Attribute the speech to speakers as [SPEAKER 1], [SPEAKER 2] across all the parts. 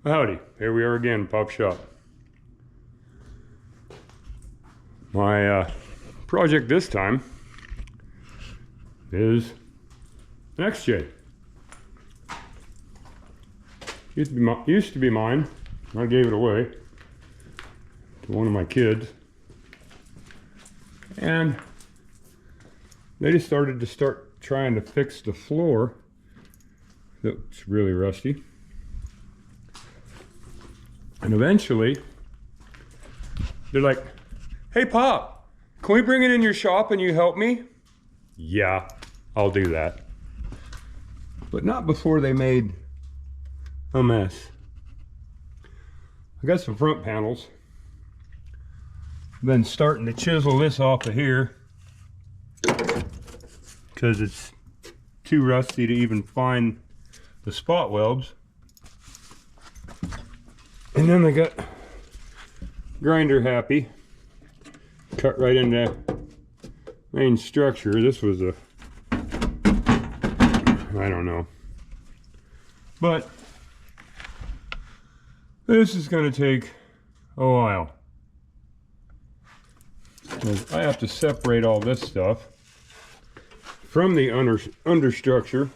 [SPEAKER 1] Howdy, here we are again, Pop Shop. My project this time is an XJ. Used to be mine. I gave it away to one of my kids, and they just started trying to fix the floor. It's really rusty. And eventually, they're like, "Hey, Pop, can we bring it in your shop and you help me?" Yeah, I'll do that. But not before they made a mess. I got some front panels. Been starting to chisel this off of here because it's too rusty to even find the spot welds. And then they got grinder happy, cut right into main structure. This was I don't know. But this is going to take a while. I have to separate all this stuff from the understructure.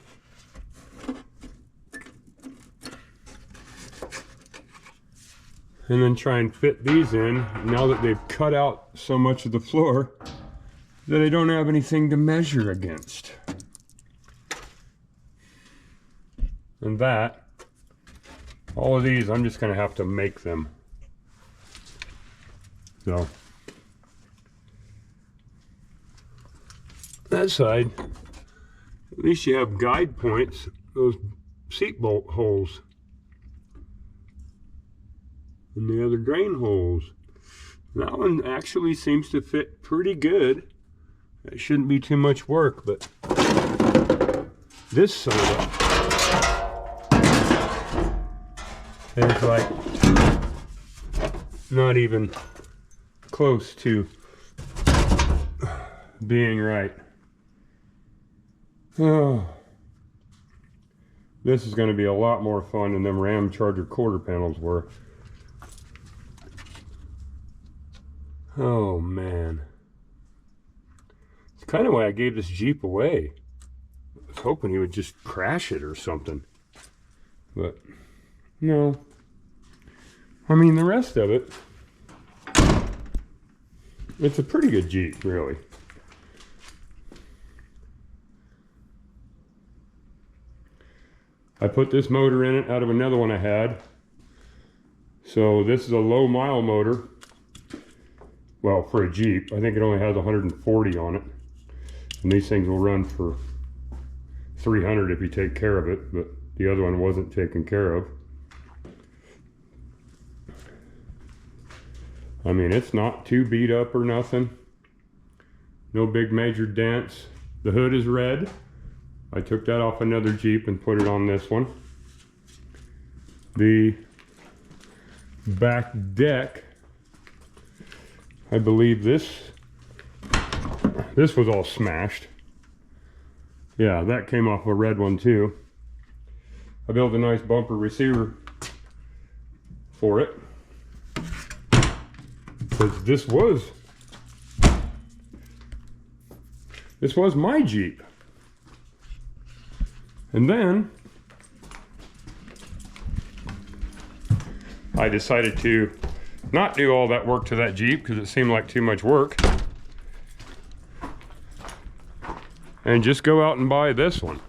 [SPEAKER 1] And then try and fit these in now that they've cut out so much of the floor that I don't have anything to measure against. And all of these, I'm just going to have to make them. So, that side, at least you have guide points, those seat bolt holes. And the other drain holes. That one actually seems to fit pretty good. It shouldn't be too much work, but this son of a is like not even close to being right. Oh, this is going to be a lot more fun than them Ramcharger quarter panels were. Oh man, it's kind of why I gave this Jeep away. I was hoping he would just crash it or something, but no. I mean, the rest of it, it's a pretty good Jeep, really. I put this motor in it out of another one I had. So this is a low mile motor. Well, for a Jeep, I think it only has 140 on it. And these things will run for 300 if you take care of it, but the other one wasn't taken care of. I mean, it's not too beat up or nothing. No big major dents. The hood is red. I took that off another Jeep and put it on this one. The back deck, I believe this was all smashed. Yeah, that came off a red one too. I built a nice bumper receiver for it, because this was my Jeep. And then I decided to not do all that work to that Jeep because it seemed like too much work, and just go out and buy this one,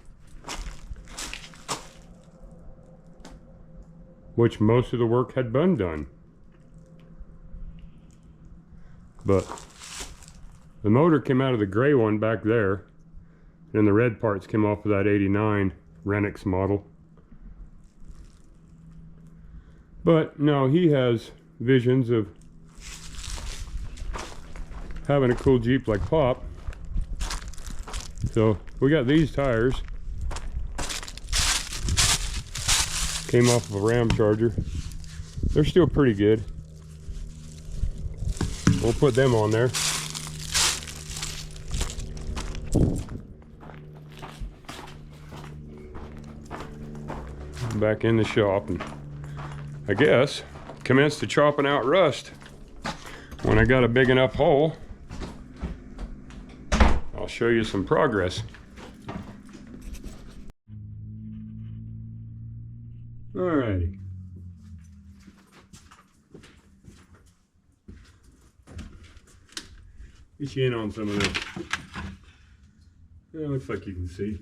[SPEAKER 1] which most of the work had been done. But the motor came out of the gray one back there, and the red parts came off of that 89 Renix model. But no, he has visions of having a cool Jeep like Pop. So we got these tires. Came off of a Ramcharger. They're still pretty good. We'll put them on there. Back in the shop and I guess, commence to chopping out rust. When I got a big enough hole, I'll show you some progress. Alrighty. Get you in on some of this. Yeah, it looks like you can see.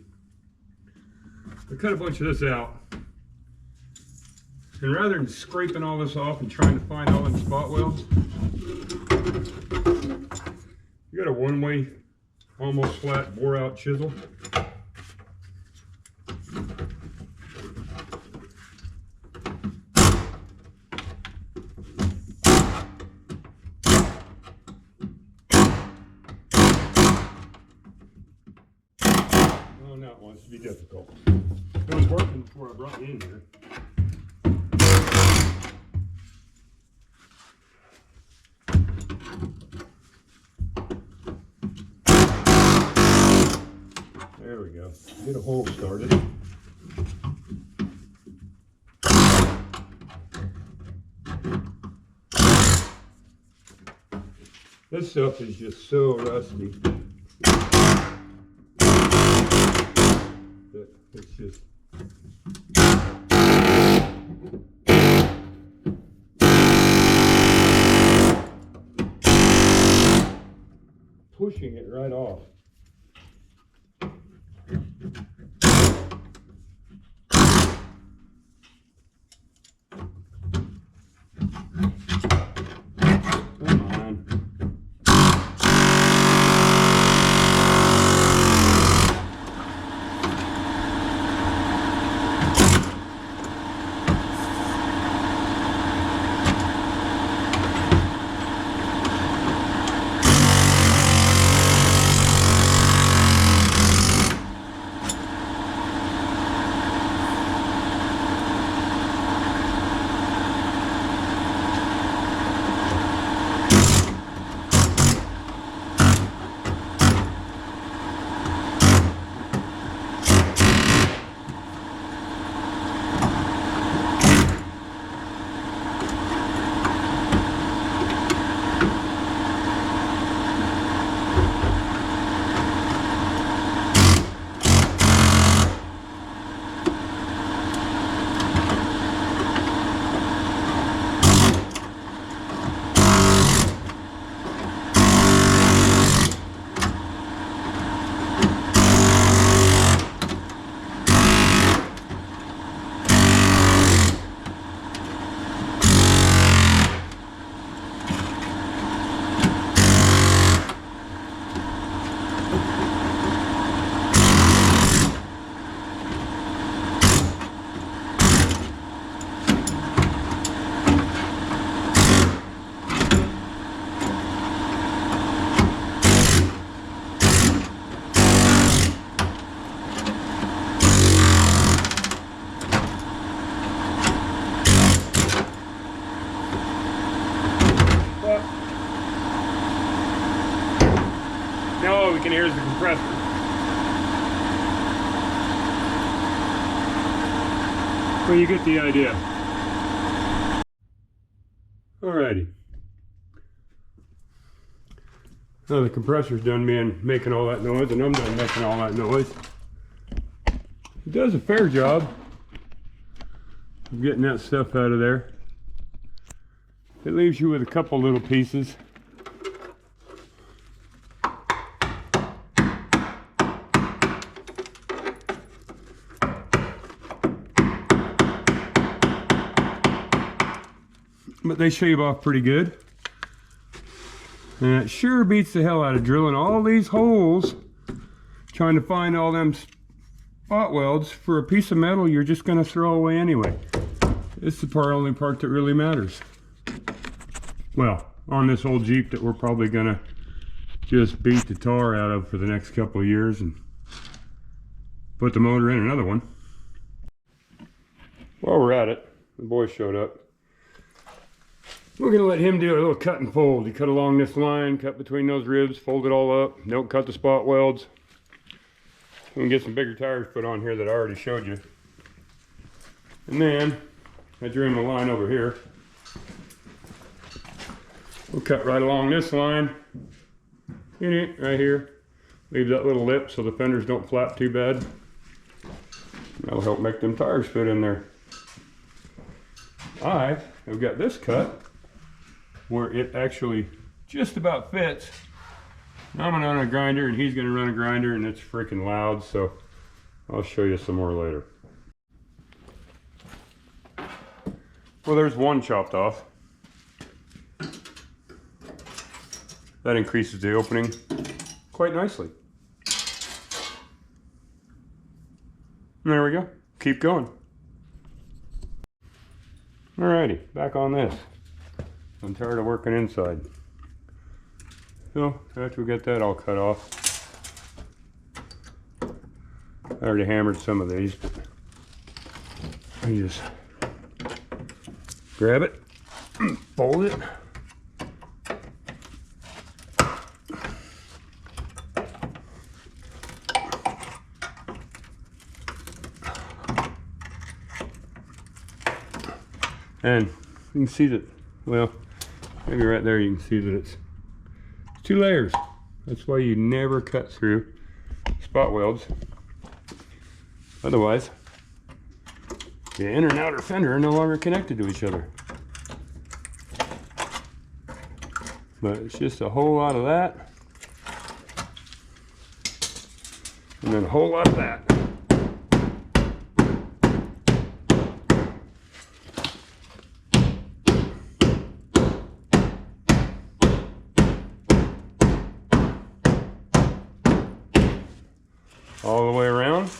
[SPEAKER 1] I cut a bunch of this out. And rather than scraping all this off and trying to find all them spot welds, you got a one-way, almost flat bore-out chisel. Oh, now it wants to be difficult. It was working before I brought you in here. There we go. Get a hole started. This stuff is just so rusty that it's just pushing it right off. Now all we can hear is the compressor. Well, you get the idea. Alrighty. Now the compressor's done making all that noise, and I'm done making all that noise. It does a fair job of getting that stuff out of there. It leaves you with a couple little pieces. But they shave off pretty good. And it sure beats the hell out of drilling all these holes trying to find all them spot welds for a piece of metal you're just going to throw away anyway. It's the only part that really matters. Well, on this old Jeep that we're probably going to just beat the tar out of for the next couple of years and put the motor in another one. While we're at it, the boy showed up. We're going to let him do a little cut and fold. He cut along this line, cut between those ribs, fold it all up. Don't cut the spot welds. We can get some bigger tires put on here that I already showed you. And then I drew him a line over here. We'll cut right along this line. In it, right here. Leave that little lip so the fenders don't flap too bad. That'll help make them tires fit in there. I have got this cut where it actually just about fits. I'm gonna run a grinder and he's gonna run a grinder, and it's freaking loud, so I'll show you some more later. Well, there's one chopped off. That increases the opening quite nicely. And there we go. Keep going. Alrighty, back on this. I'm tired of working inside. So, after we get that all cut off, I already hammered some of these, but you just grab it, fold it, and you can see that, well, maybe right there you can see that it's 2 layers. That's why you never cut through spot welds. Otherwise, the inner and outer fender are no longer connected to each other. But it's just a whole lot of that, and then a whole lot of that. All the way around.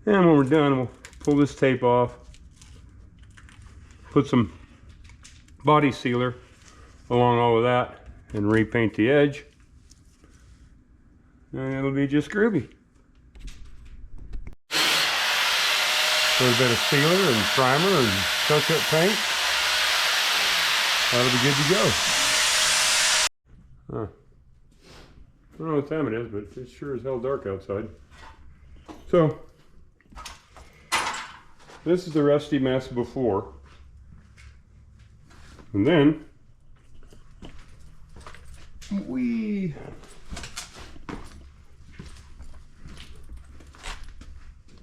[SPEAKER 1] And when we're done, we'll pull this tape off, put some body sealer along all of that, and repaint the edge, and it'll be just groovy. Put a bit of sealer and primer and touch-up paint. That'll be good to go. I don't know what time it is, but it's sure as hell dark outside. So, this is the rusty mess before. And then,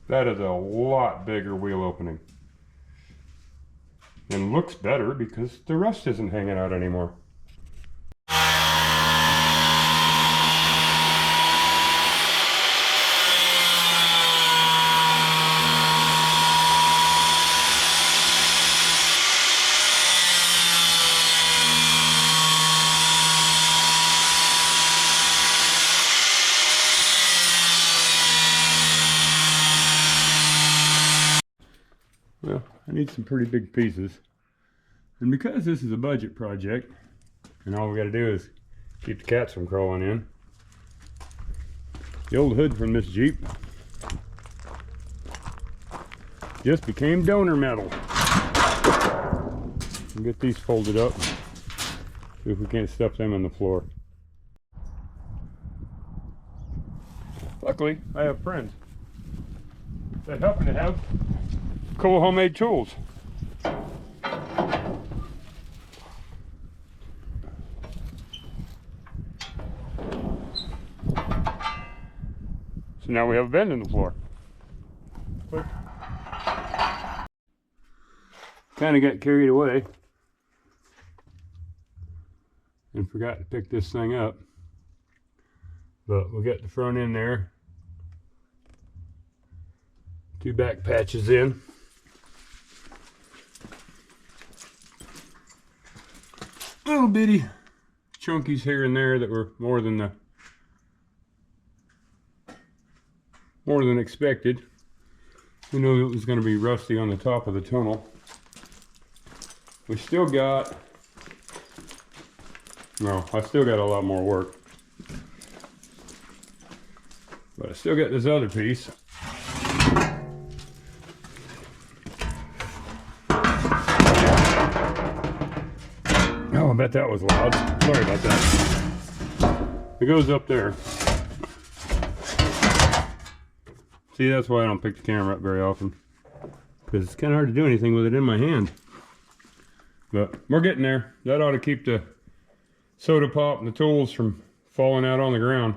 [SPEAKER 1] that is a lot bigger wheel opening. And looks better because the rust isn't hanging out anymore. Well, I need some pretty big pieces. And because this is a budget project, and all we got to do is keep the cats from crawling in, the old hood from this Jeep just became donor metal. We'll get these folded up, see if we can't stuff them on the floor. Luckily, I have friends that happen to have cool homemade tools. So now we have a bend in the floor. Kind of got carried away and forgot to pick this thing up, but we got the front end there, 2 back patches in. Little bitty chunkies here and there that were more than expected. We knew it was going to be rusty on the top of the tunnel. We still got, no, I still got a lot more work, but I still got this other piece. Oh, I bet that was loud. Sorry about that. It goes up there. See, that's why I don't pick the camera up very often. because it's kind of hard to do anything with it in my hand. But we're getting there. That ought to keep the soda pop and the tools from falling out on the ground.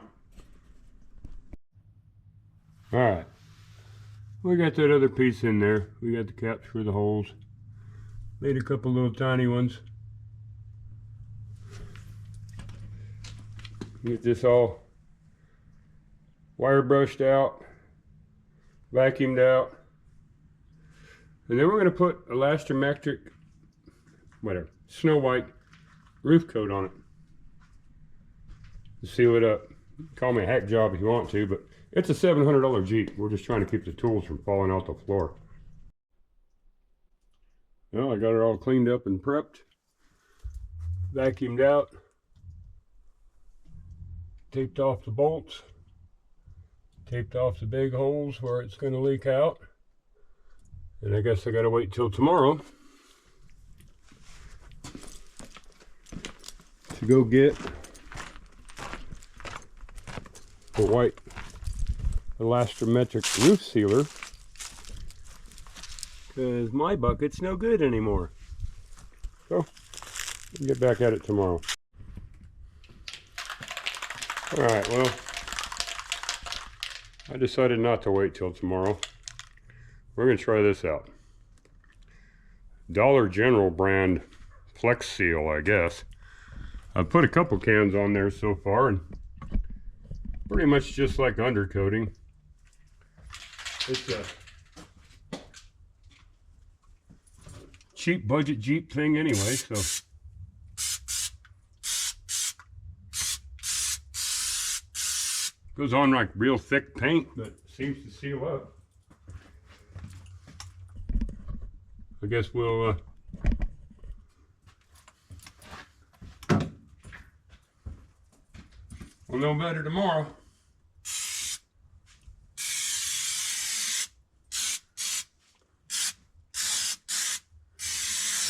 [SPEAKER 1] All right, we got that other piece in there. We got the caps for the holes. Made a couple little tiny ones. Get this all wire brushed out, vacuumed out, and then we're going to put Elastometric, whatever, Snow White roof coat on it to seal it up. Call me a hack job if you want to, but it's a $700 Jeep. We're just trying to keep the tools from falling off the floor. Well, I got it all cleaned up and prepped, vacuumed out, taped off the bolts, taped off the big holes where it's going to leak out. And I guess I got to wait till tomorrow to go get the white Elastometric roof sealer, because my bucket's no good anymore. So we'll get back at it tomorrow. All right, well, I decided not to wait till tomorrow. We're going to try this out. Dollar General brand Flex Seal, I guess. I've put a couple cans on there so far, and pretty much just like undercoating. It's a cheap budget Jeep thing anyway, so. Goes on like real thick paint, but seems to seal up. I guess we'll know better tomorrow.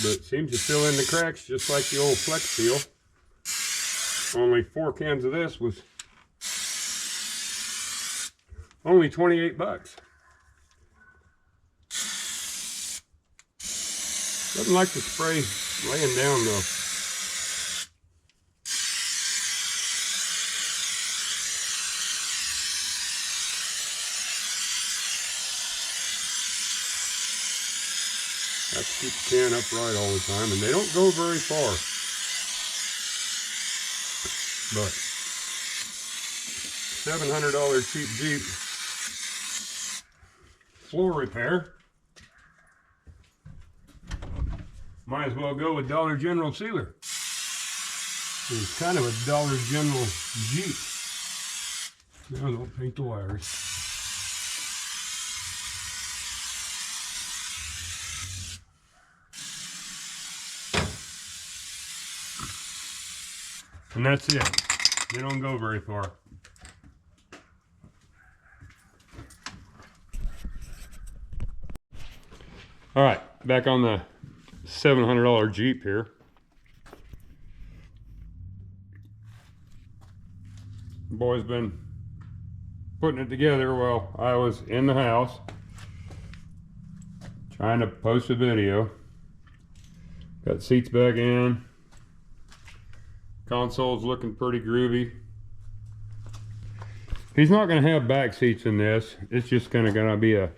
[SPEAKER 1] But it seems to fill in the cracks just like the old Flex Seal. Only 4 cans of this was only 28 bucks. Doesn't like the spray laying down though. Have to keep the can upright all the time, and they don't go very far. But $700 cheap Jeep floor repair. Might as well go with Dollar General sealer. It's kind of a Dollar General Jeep. Now don't paint the wires. And that's it. They don't go very far. All right, back on the $700 Jeep here. The boy's been putting it together while I was in the house trying to post a video. Got seats back in. Console's looking pretty groovy. He's not going to have back seats in this. It's just kind of going to be a,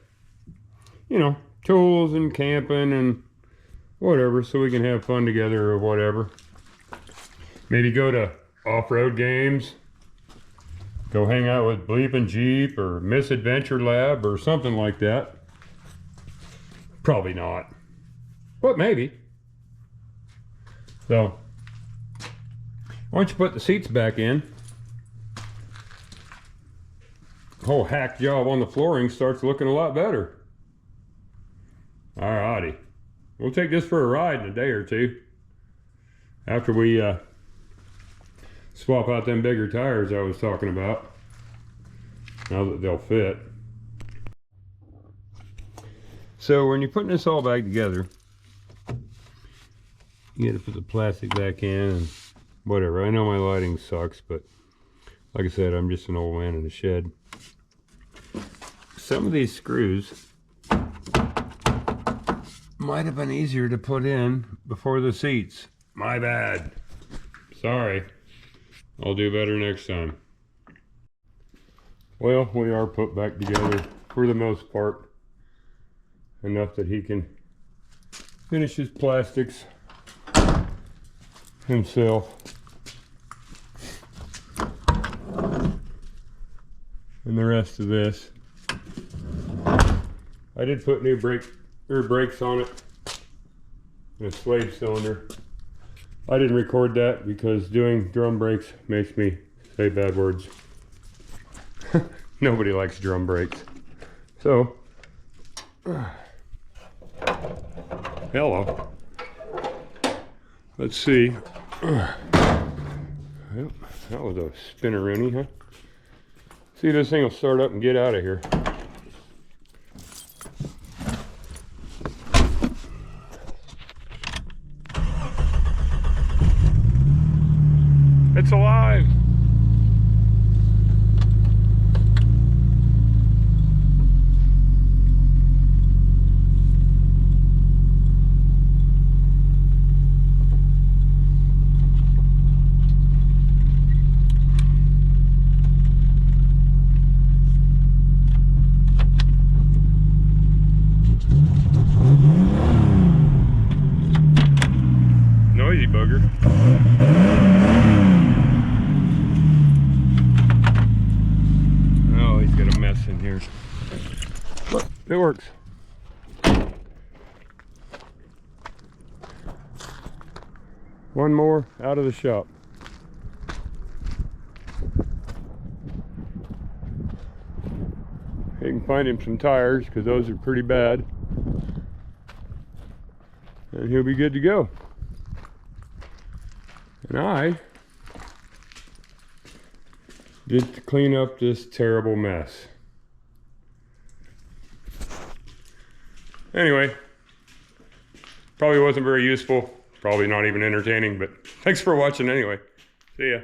[SPEAKER 1] you know, tools and camping and whatever, so we can have fun together or whatever. Maybe go to off-road games. Go hang out with Bleepin' Jeep or Misadventure Lab or something like that. Probably not, but maybe. So, once you put the seats back in, the whole hack job on the flooring starts looking a lot better. Alrighty, we'll take this for a ride in a day or two after we swap out them bigger tires I was talking about, now that they'll fit. So when you're putting this all back together, you gotta put the plastic back in and whatever. I know my lighting sucks, but like I said, I'm just an old man in a shed. Some of these screws might have been easier to put in before the seats. My bad. Sorry. I'll do better next time. Well, we are put back together for the most part. Enough that he can finish his plastics himself. And the rest of this. I did put new brakes on it. And a slave cylinder. I didn't record that because doing drum brakes makes me say bad words. Nobody likes drum brakes. So, hello. Let's see. Well, that was a spinneroonie, huh? See, this thing will start up and get out of here. It's alive! Noisy bugger. Oh, he's got a mess in here. But it works. One more out of the shop. You can find him some tires because those are pretty bad. And he'll be good to go. And I get to clean up this terrible mess. Anyway, probably wasn't very useful, probably not even entertaining, but thanks for watching anyway. See ya.